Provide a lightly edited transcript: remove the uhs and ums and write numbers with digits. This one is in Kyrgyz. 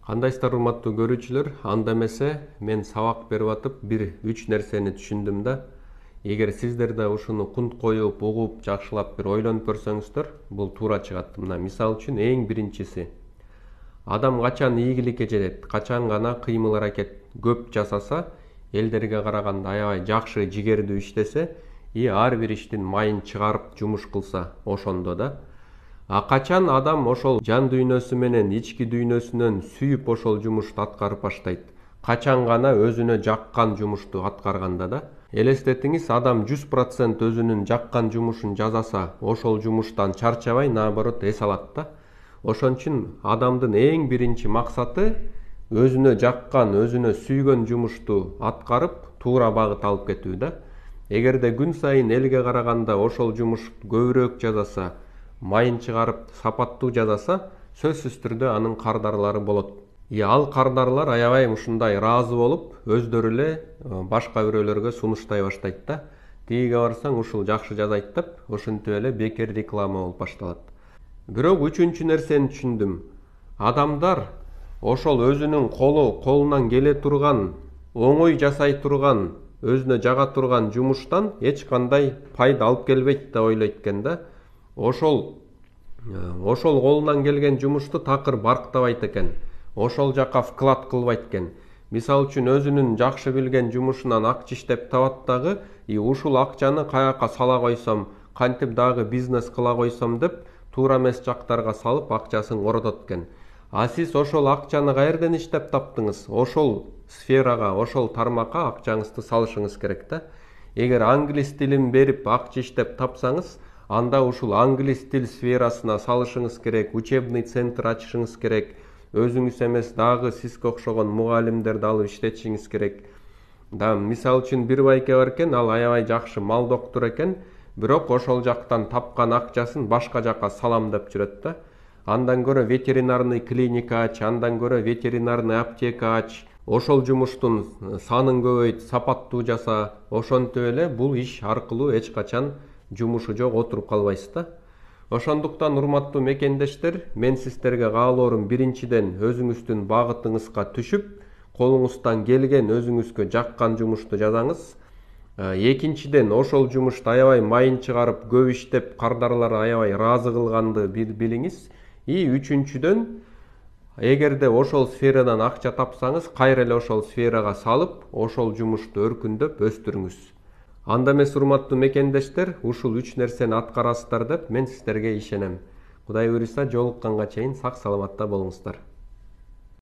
Кандайсыздар урматтуу көрүүчүлөр, анда эмесе мен сабак берип атып бир 3 нерсени түшүндүм да. Эгер сиздер да ушуну кунт коюп, угуп, жакшылап бир ойлонуп көрсөңүздөр, бул туура чыгат. Мына мисал үчүн эң биринчиси, адам качан ийгиликке жетет, качан гана кыймыл аракет көп жасаса, элдерге караганда аябай жакшы жигердүү иштесе, ар бир иштин майын чыгарып жумуш кылса, ошондо да. Качан адам ошол жан дүйнөсү менен ички дүйнөсүнөн сүйүп ошол жумушту аткарып баштайт. Качан гана өзүнө жаккан жумушту аткарганда да. Элестетиңиз, адам 100% өзүнүн жаккан жумушун жасаса, ошол жумуштан чарчабай, наоборот, эс алат да. Ошон үчүн адамдын эң биринчи максаты өзүнө жаккан, өзүнө сүйгөн жумушту аткарып, туура багыт алып кетүү да. Эгерде күн сайын элге караганда ошол жумушту көбүрөөк жасаса, майын чыгарып сапаттуу жасаса, сөзсүз түрдө анын кардарлары болот. Ал кардарлар аябай ушундай ыраазы болуп, өздөрү эле башка бирөөлөргө сунуштай баштайт да. Тигиге барсаң ушул жакшы жасайт деп, ошентип эле бекер реклама болуп башталат. Бирок үчүнчү нерсени түшүндүм. Адамдар ошол өзүнүн колунан келе турган, оңой жасай турган, өзүнө жага турган жумуштан эч кандай пайда алып келбейт деп ойлойт экен да. Ошол колунан келген жумушту такыр барктабайт экен. Ошол жака вклад кылбайт экен. Мисал үчүн өзүнүн жакшы билген жумушунан акча иштеп табат дагы, ушул акчаны каяка сала койсом, кантип дагы бизнес кыла койсом деп, туура эмес жактарга салып акчасын коротот экен. Сиз ошол акчаны каерден иштеп таптыңыз? Ошол сферага, ошол тармакка акчаңызды салышыңыз керек да. Эгер англис тилин берип акча иштеп тапсаңыз, анда ушул англис тил сферасына салышыңыз керек, учебный центр ачышыңыз керек, өзүңүз эмес дагы сизге окшогон мугалимдерди алып иштетишиңиз керек. Мисал үчүн бир байке бар экен, ал аябай жакшы мал доктур экен, бирок ошол жактан тапкан акчасын башка жака салам деп жүрөт да. Андан көрө ветеринарный клиника ач, андан көрө ветеринарный аптека ач, ошол жумуштун санын көбөйт, сапаттуу жаса, ошентип эле бул иш аркылуу эч качан жумушу жок отуруп калбайсыз да. Ошондуктан урматтуу мекендештер, мен сиздерге каалоорум биринчиден өзүңүздүн багытыңызга түшүп, колуңуздан келген өзүңүзгө жаккан жумушту жасаңыз. Экинчиден ошол жумушту аябай майын чыгарып, көп иштеп, кардарлар аябай ыраазы кылганды билиңиз. Үчүнчүдөн, эгерде ошол сферадан акча тапсаңыз, кайра эле ошол сферага салып, ошол жумушту өркүндөп өстүрүңүз. Анда эмес, урматтуу мекендештер, ушул 3 нерсени аткарасыздар деп мен сиздерге ишенем. Кудай буйруса, жолукканга чейин сак саламатта болуңуздар.